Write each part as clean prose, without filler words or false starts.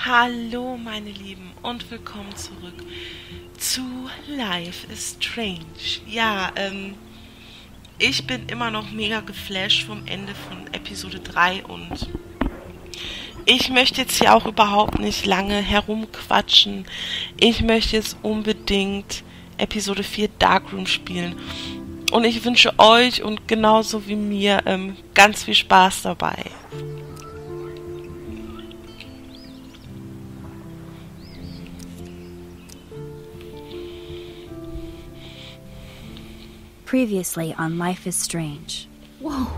Hallo meine Lieben und willkommen zurück zu Life is Strange. Ja, ich bin immer noch mega geflasht vom Ende von Episode 3 und ich möchte jetzt hier auch überhaupt nicht lange herumquatschen. Ich möchte jetzt unbedingt Episode 4 Darkroom spielen. Und ich wünsche euch und genauso wie mir ganz viel Spaß dabei. Previously on Life is Strange. Whoa.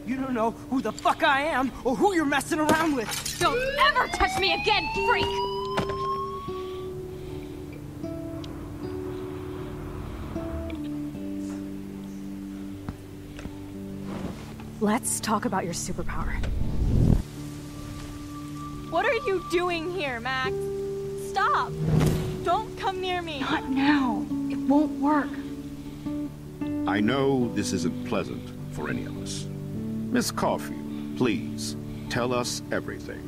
You don't know who the fuck I am or who you're messing around with. Don't ever touch me again, freak! Let's talk about your superpower. What are you doing here, Max? Stop! Don't come near me! Not now. It won't work. I know this isn't pleasant for any of us. Miss Caulfield, please, tell us everything.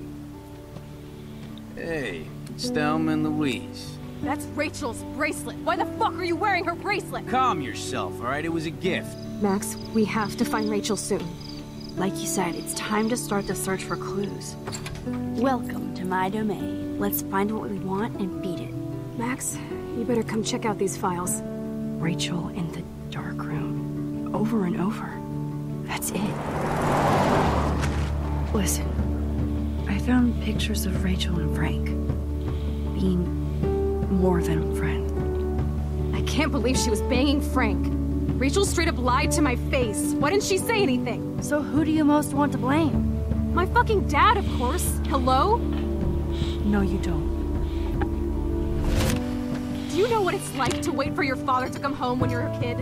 Hey, it's Thelma and Louise. That's Rachel's bracelet. Why the fuck are you wearing her bracelet? Calm yourself, alright? It was a gift. Max, we have to find Rachel soon. Like you said, it's time to start the search for clues. Welcome to my domain. Let's find what we want and beat it. Max, you better come check out these files. Rachel in the dark room. Over and over. That's it. Listen, I found pictures of Rachel and Frank being more than a friend. I can't believe she was banging Frank. Rachel straight up lied to my face. Why didn't she say anything? So who do you most want to blame? My fucking dad, of course. Hello? No, you don't. Do you know what it's like to wait for your father to come home when you're a kid?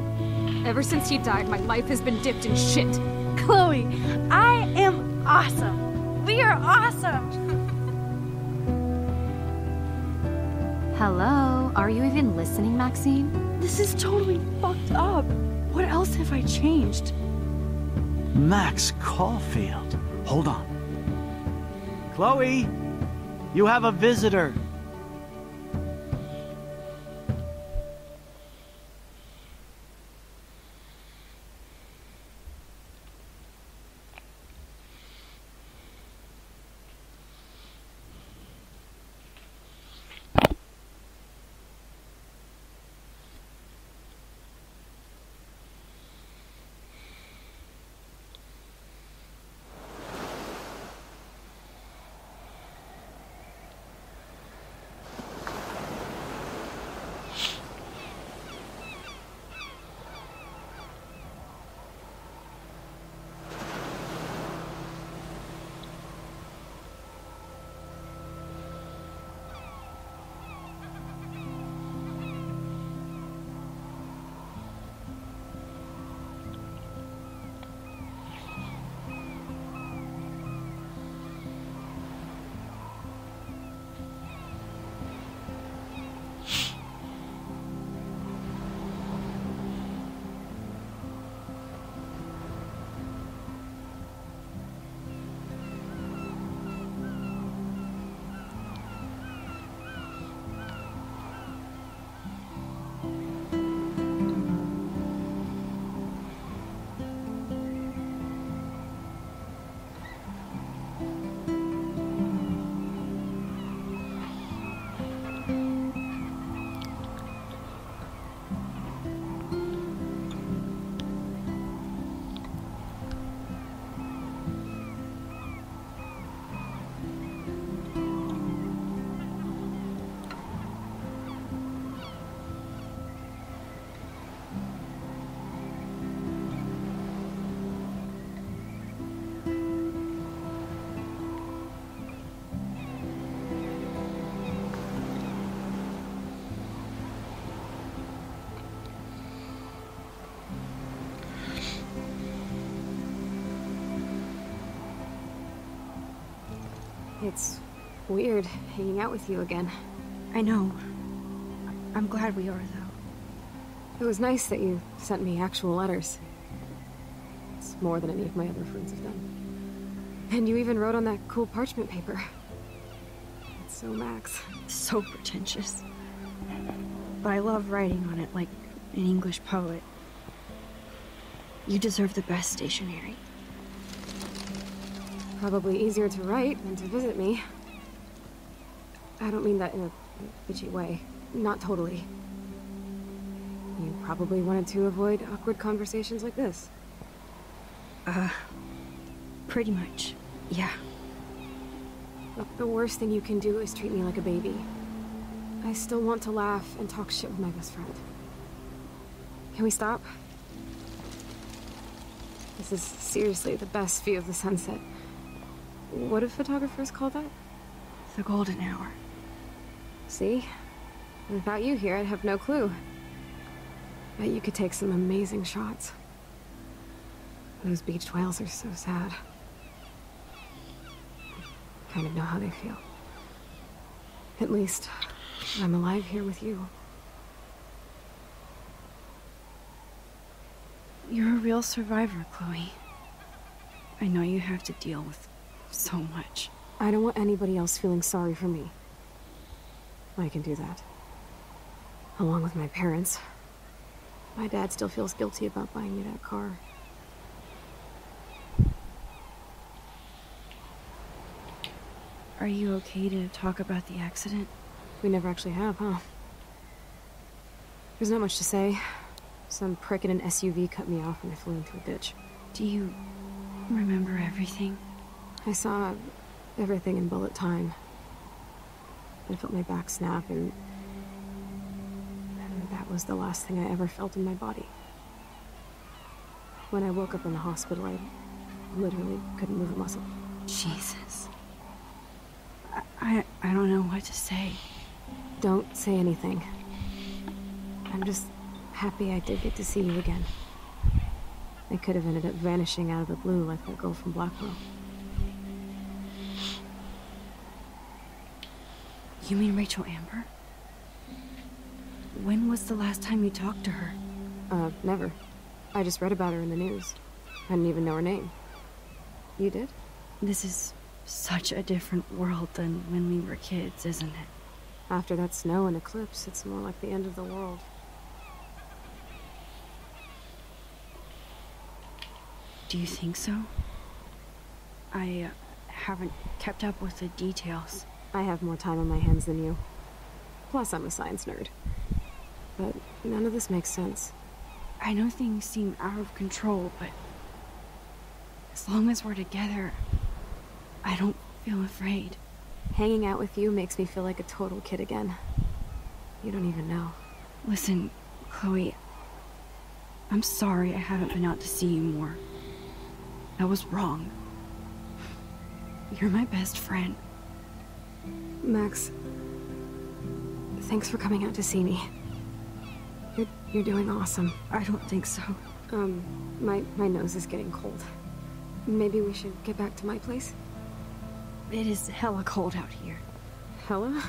Ever since he died, my life has been dipped in shit. Chloe, I am awesome. We are awesome. Hello? Are you even listening, Maxine? This is totally fucked up. What else have I changed? Max Caulfield. Hold on. Chloe, you have a visitor. It's weird hanging out with you again. I know. I'm glad we are, though. It was nice that you sent me actual letters. It's more than any of my other friends have done. And you even wrote on that cool parchment paper. It's so Max. So pretentious. But I love writing on it like an English poet. You deserve the best stationery. Probably easier to write than to visit me. I don't mean that in a bitchy way. Not totally. You probably wanted to avoid awkward conversations like this. Pretty much, yeah. Look, the worst thing you can do is treat me like a baby. I still want to laugh and talk shit with my best friend. Can we stop? This is seriously the best view of the sunset. What do photographers call that? The golden hour. See? Without you here, I'd have no clue. Bet you could take some amazing shots. Those beached whales are so sad. I kind of know how they feel. At least, I'm alive here with you. You're a real survivor, Chloe. I know you have to deal with so much. I don't want anybody else feeling sorry for me. I can do that. Along with my parents. My dad still feels guilty about buying me that car. Are you okay to talk about the accident? We never actually have, huh? There's not much to say. Some prick in an SUV cut me off and I flew into a ditch. Do you remember everything? I saw everything in bullet time. I felt my back snap and that was the last thing I ever felt in my body. When I woke up in the hospital, I literally couldn't move a muscle. Jesus. I don't know what to say. Don't say anything. I'm just happy I did get to see you again. I could have ended up vanishing out of the blue like that girl from Blackwell. You mean Rachel Amber? When was the last time you talked to her? Never. I just read about her in the news. I didn't even know her name. You did? This is such a different world than when we were kids, isn't it? After that snow and eclipse, it's more like the end of the world. Do you think so? I haven't kept up with the details. I have more time on my hands than you. Plus, I'm a science nerd. But none of this makes sense. I know things seem out of control, but as long as we're together, I don't feel afraid. Hanging out with you makes me feel like a total kid again. You don't even know. Listen, Chloe, I'm sorry I haven't been out to see you more. I was wrong. You're my best friend. Max, thanks for coming out to see me. You're doing awesome. I don't think so. My nose is getting cold. Maybe we should get back to my place? It is hella cold out here. Hella?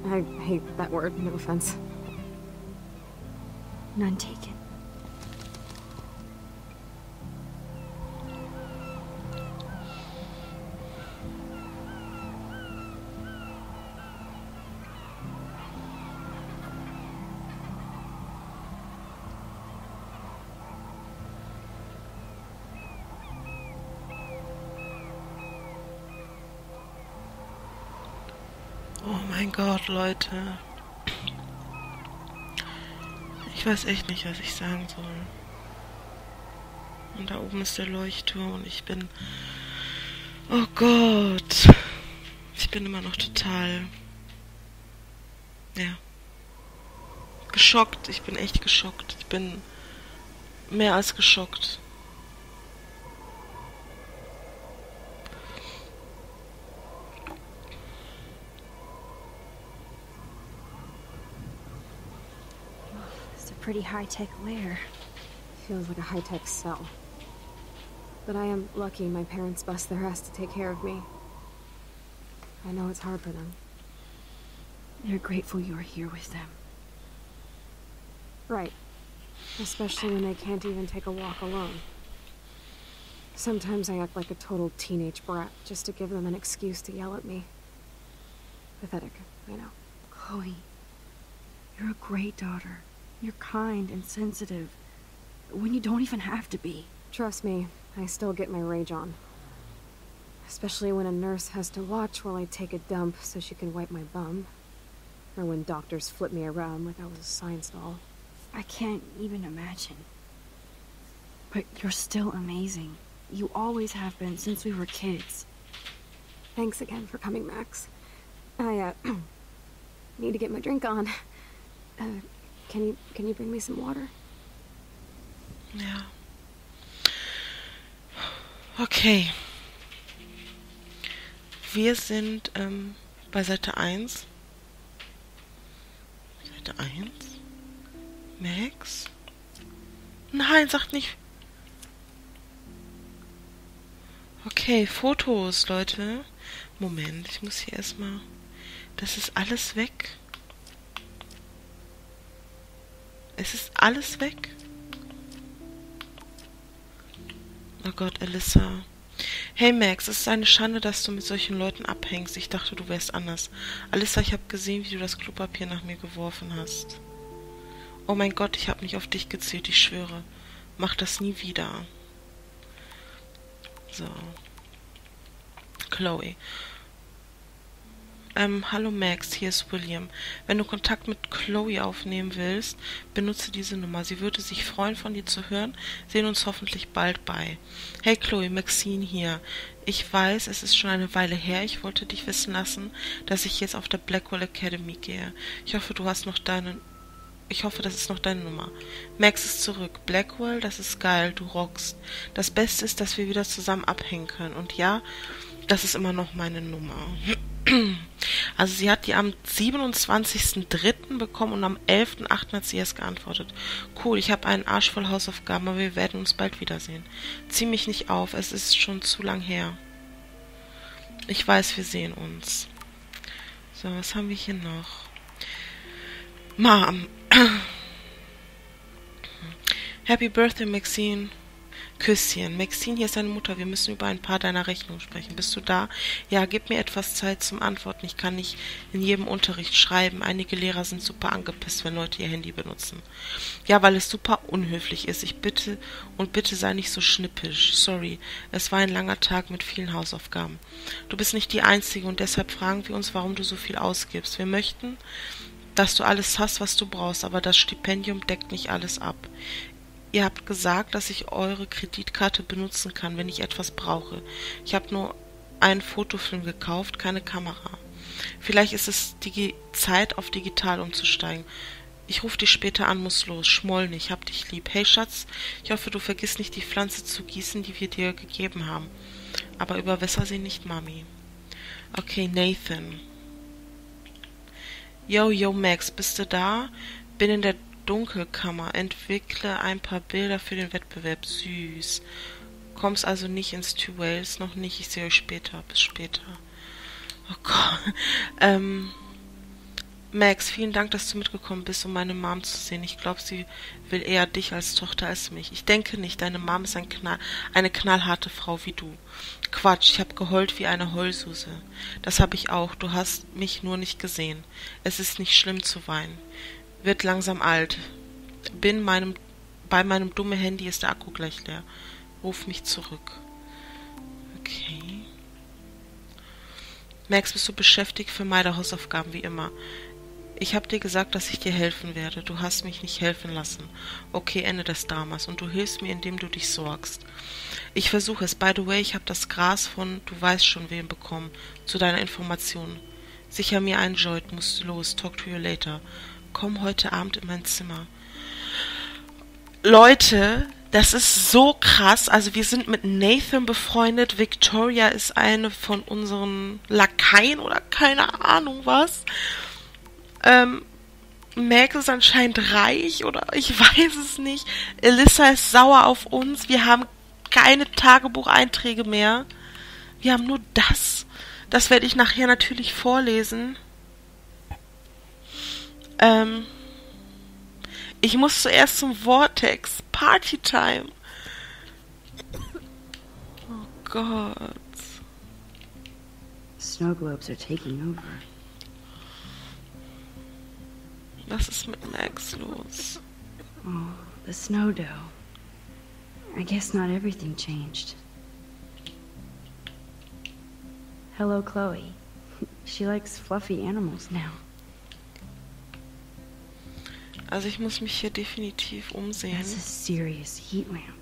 I hate that word, no offense. None taken. Oh mein Gott, Leute. Ich weiß echt nicht, was ich sagen soll. Und da oben ist der Leuchtturm und ich bin... Oh Gott. Ich bin immer noch total... Ja. Geschockt. Ich bin echt geschockt. Ich bin mehr als geschockt. Pretty high-tech lair. Feels like a high-tech cell. But I am lucky my parents bust their ass to take care of me. I know it's hard for them. They're grateful you're here with them. Right. Especially when they can't even take a walk alone. Sometimes I act like a total teenage brat just to give them an excuse to yell at me. Pathetic, I know. Chloe, you're a great daughter. You're kind and sensitive, when you don't even have to be. Trust me, I still get my rage on. Especially when a nurse has to watch while I take a dump so she can wipe my bum. Or when doctors flip me around like I was a science doll. I can't even imagine. But you're still amazing. You always have been since we were kids. Thanks again for coming, Max. I, need to get my drink on. Can you bring me some water? Ja. Okay. Wir sind bei Seite 1. Seite 1. Max? Nein, sagt nicht. Okay, Fotos, Leute. Moment, ich muss hier erstmal... Das ist alles weg. Es ist alles weg. Oh Gott, Alyssa. Hey Max, es ist eine Schande, dass du mit solchen Leuten abhängst. Ich dachte, du wärst anders. Alyssa, ich habe gesehen, wie du das Klopapier nach mir geworfen hast. Oh mein Gott, ich habe nicht auf dich gezählt, ich schwöre. Mach das nie wieder. So. Chloe. Hallo Max, hier ist William. Wenn du Kontakt mit Chloe aufnehmen willst, benutze diese Nummer. Sie würde sich freuen, von dir zu hören. Sehen uns hoffentlich bald bei. Hey Chloe, Maxine hier. Ich weiß, es ist schon eine Weile her. Ich wollte dich wissen lassen, dass ich jetzt auf der Blackwell Academy gehe. Ich hoffe, das ist noch deine Nummer. Max ist zurück. Blackwell, das ist geil, du rockst. Das Beste ist, dass wir wieder zusammen abhängen können. Und ja, das ist immer noch meine Nummer. Also sie hat die am 27.03. bekommen und am 11.08. hat sie erst geantwortet. Cool, ich habe einen Arsch voll Hausaufgaben, aber wir werden uns bald wiedersehen. Zieh mich nicht auf, es ist schon zu lang her. Ich weiß, wir sehen uns. So, was haben wir hier noch? Mom. Happy Birthday, Maxine. Küsschen. Maxine, hier ist deine Mutter. Wir müssen über ein paar deiner Rechnungen sprechen. Bist du da? Ja, gib mir etwas Zeit zum Antworten. Ich kann nicht in jedem Unterricht schreiben. Einige Lehrer sind super angepisst, wenn Leute ihr Handy benutzen. Ja, weil es super unhöflich ist. Bitte sei nicht so schnippisch. Sorry, es war ein langer Tag mit vielen Hausaufgaben. Du bist nicht die Einzige und deshalb fragen wir uns, warum du so viel ausgibst. Wir möchten, dass du alles hast, was du brauchst, aber das Stipendium deckt nicht alles ab. Ihr habt gesagt, dass ich eure Kreditkarte benutzen kann, wenn ich etwas brauche. Ich habe nur einen Fotofilm gekauft, keine Kamera. Vielleicht ist es die Zeit, auf digital umzusteigen. Ich rufe dich später an, muss los. Schmoll nicht, hab dich lieb. Hey Schatz, ich hoffe, du vergisst nicht, die Pflanze zu gießen, die wir dir gegeben haben. Aber überwässer sie nicht, Mami. Okay, Nathan. Yo, Max, bist du da? Bin in der Dunkelkammer. Entwickle ein paar Bilder für den Wettbewerb. Süß. Kommst also nicht ins Two Wales? Noch nicht. Ich sehe euch später. Bis später. Oh Gott. Max, vielen Dank, dass du mitgekommen bist, um meine Mom zu sehen. Ich glaube, sie will eher dich als Tochter als mich. Ich denke nicht. Deine Mom ist eine knallharte Frau wie du. Quatsch, ich habe geheult wie eine Heulsuse. Das habe ich auch. Du hast mich nur nicht gesehen. Es ist nicht schlimm zu weinen. Wird langsam alt. Bei meinem dummen Handy ist der Akku gleich leer. Ruf mich zurück. Okay. Max, bist du beschäftigt? Vermeide Hausaufgaben wie immer. Ich habe dir gesagt, dass ich dir helfen werde. Du hast mich nicht helfen lassen. Okay, Ende des Dramas. Und du hilfst mir, indem du dich sorgst. Ich versuche es. By the way, ich habe das Gras von du weißt schon wem bekommen. Zu deiner Information. Sicher mir einen Joint. Musst los. Talk to you later. Komm heute Abend in mein Zimmer. Leute, das ist so krass. Also wir sind mit Nathan befreundet. Victoria ist eine von unseren Lakaien oder keine Ahnung was. Max ist anscheinend reich oder ich weiß es nicht. Alyssa ist sauer auf uns. Wir haben keine Tagebucheinträge mehr. Wir haben nur das. Das werde ich nachher natürlich vorlesen. Ich muss zuerst zum Vortex. Partytime. Gott. Snow globes are taking over. Was ist mit Max los? Oh, the snow dough. I guess not everything changed. Hello, Chloe. She likes fluffy animals now. Also ich muss mich hier definitiv umsehen. That's a serious heat lamp.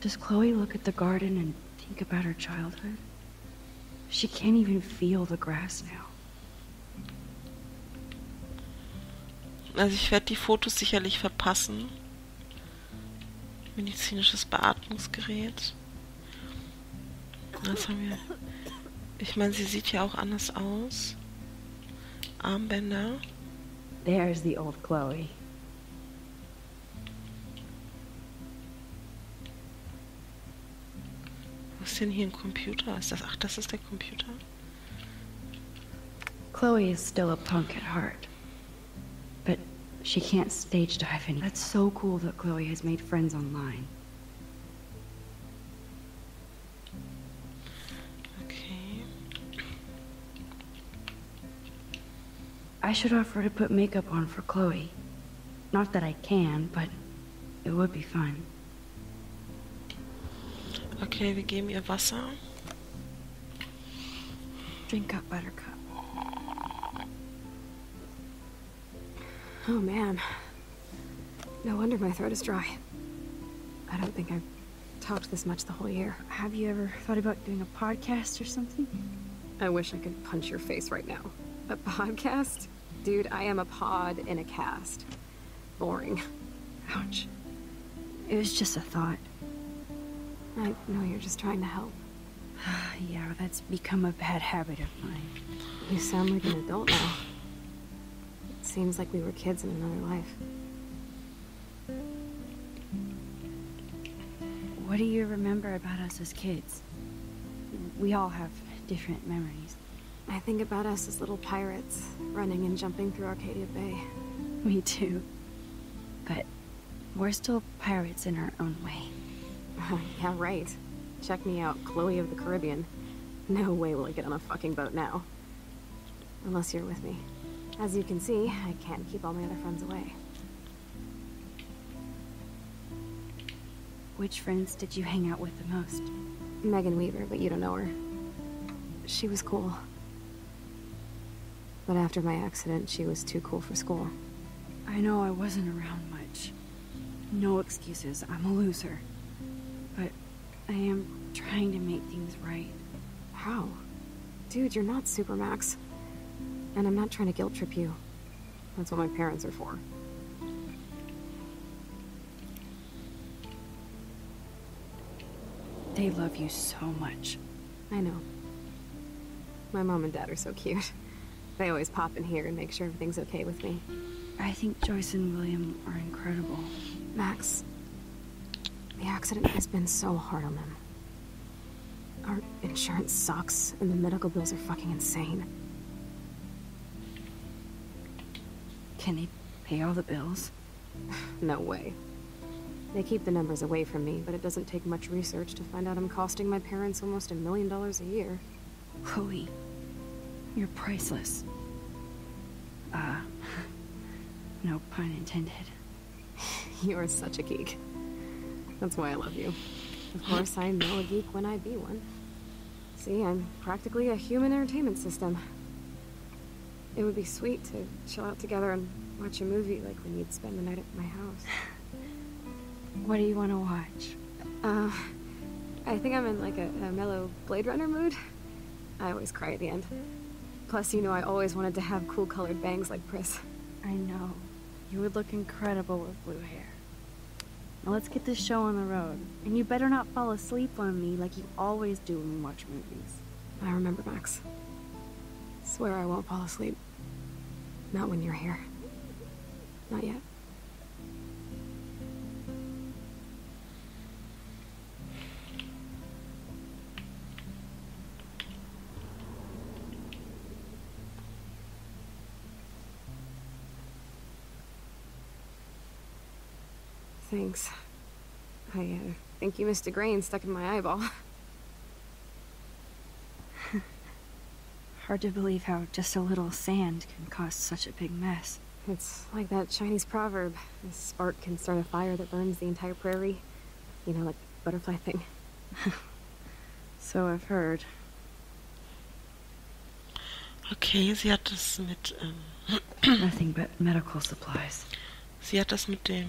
Does Chloe look at the garden and think about her childhood? She can't even feel the grass now. Also ich werde die Fotos sicherlich verpassen. Medizinisches Beatmungsgerät. Was haben wir? Ich meine, sie sieht ja auch anders aus. Armbänder. There's the old Chloe. Wo ist denn hier ein Computer? Ist das? Ach, das ist der Computer. Chloe is still a punk at heart. But she can't stage dive anymore. That's so cool that Chloe has made friends online. Okay. I should offer to put makeup on for Chloe. Not that I can, but it would be fun. Okay, wir geben ihr Wasser. Drink up, Buttercup. Oh man. No wonder my throat is dry. I don't think I've talked this much the whole year. Have you ever thought about doing a podcast or something? I wish I could punch your face right now. A podcast? Dude, I am a pod in a cast. Boring. Ouch. It was just a thought. I know you're just trying to help. Yeah, that's become a bad habit of mine. You sound like an adult now. It seems like we were kids in another life. What do you remember about us as kids? We all have different memories. I think about us as little pirates, running and jumping through Arcadia Bay. Me too. But we're still pirates in our own way. Yeah, right. Check me out, Chloe of the Caribbean. No way will I get on a fucking boat now. Unless you're with me. As you can see, I can't keep all my other friends away. Which friends did you hang out with the most? Megan Weaver, but you don't know her. She was cool. But after my accident, she was too cool for school. I know I wasn't around much. No excuses, I'm a loser. But I am trying to make things right. How? Dude, you're not Super Max. And I'm not trying to guilt trip you. That's what my parents are for. They love you so much. I know. My mom and dad are so cute. They always pop in here and make sure everything's okay with me. I think Joyce and William are incredible. Max, the accident has been so hard on them. Our insurance sucks, and the medical bills are fucking insane. Can they pay all the bills? No way. They keep the numbers away from me, but it doesn't take much research to find out I'm costing my parents almost $1 million a year. Chloe, you're priceless. No pun intended. You are such a geek. That's why I love you. Of course, I know a geek when I be one. See, I'm practically a human entertainment system. It would be sweet to chill out together and watch a movie like when you'd spend the night at my house. What do you want to watch? I think I'm in like a mellow Blade Runner mood. I always cry at the end. Plus, you know, I always wanted to have cool colored bangs like Pris. I know. You would look incredible with blue hair. Now let's get this show on the road. And you better not fall asleep on me like you always do when we watch movies. I remember, Max. Swear I won't fall asleep. Not when you're here. Not yet. Thanks. I think you missed a grain stuck in my eyeball. Hard to believe how just a little sand can cause such a big mess. It's like that Chinese proverb. A spark can start a fire that burns the entire prairie. You know, like butterfly thing. So I've heard. Okay, sie hat das mit, Nothing but medical supplies. sie hat das mit dem,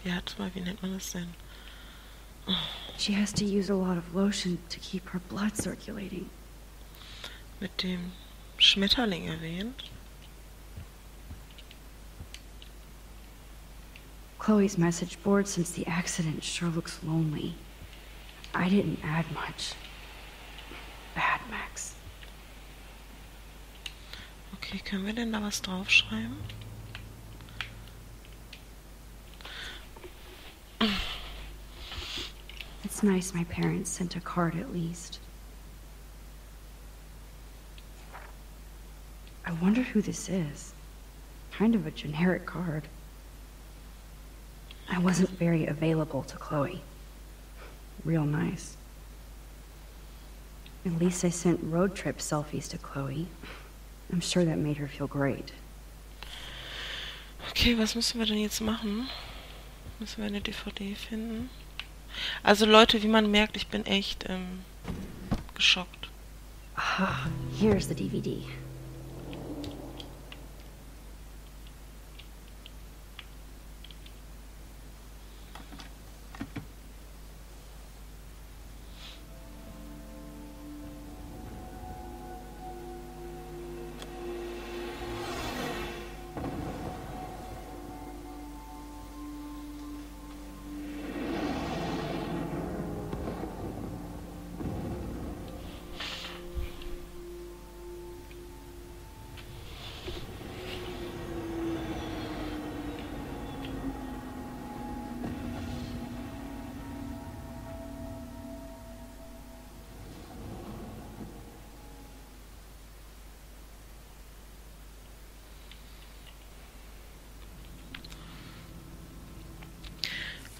wie nennt man das denn? She has to use a lot of lotion to keep her blood circulating. Mit dem Schmetterling erwähnt. Chloe's message board since the accident sure looks lonely. I didn't add much. Bad, Max. Okay, können wir denn da was draufschreiben? It's nice my parents sent a card at least. I wonder who this is. Kind of a generic card. I wasn't very available to Chloe. Real nice. At least I sent road trip selfies to Chloe. I'm sure that made her feel great. Okay, was müssen wir denn jetzt machen? Müssen wir eine DVD finden? Also Leute, wie man merkt, ich bin echt geschockt. Ah, here's the DVD.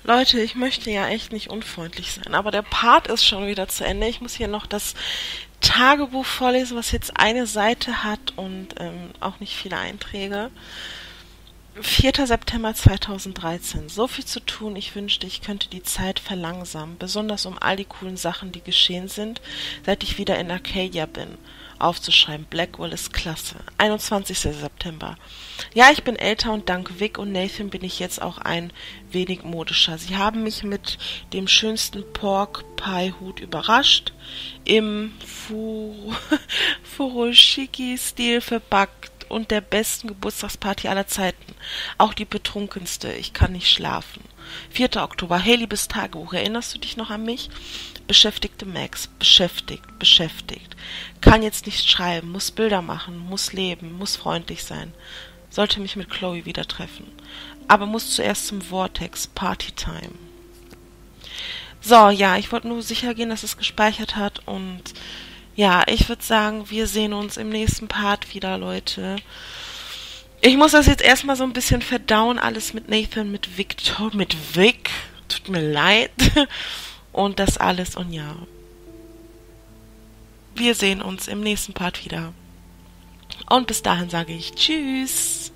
Leute, ich möchte ja echt nicht unfreundlich sein, aber der Part ist schon wieder zu Ende. Ich muss hier noch das Tagebuch vorlesen, was jetzt eine Seite hat und auch nicht viele Einträge. 4. September 2013. So viel zu tun, ich wünschte, ich könnte die Zeit verlangsamen, besonders um all die coolen Sachen, die geschehen sind, seit ich wieder in Arcadia bin. Aufzuschreiben, Blackwell ist klasse. 21. September. Ja, ich bin älter und dank Vic und Nathan bin ich jetzt auch ein wenig modischer. Sie haben mich mit dem schönsten Pork Pie Hut überrascht, im Furoshiki-Stil verpackt und der besten Geburtstagsparty aller Zeiten. Auch die betrunkenste. Ich kann nicht schlafen. 4. Oktober. Hey, liebes Tagebuch, erinnerst du dich noch an mich? Beschäftigte Max. Beschäftigt. Kann jetzt nicht schreiben, muss Bilder machen, muss leben, muss freundlich sein. Sollte mich mit Chloe wieder treffen. Aber muss zuerst zum Vortex. Partytime. So, ja, ich wollte nur sicher gehen, dass es gespeichert hat und ja, ich würde sagen, wir sehen uns im nächsten Part wieder, Leute. Ich muss das jetzt erstmal so ein bisschen verdauen, alles mit Nathan, mit Vic, tut mir leid. Und das alles und ja. Wir sehen uns im nächsten Part wieder. Und bis dahin sage ich Tschüss.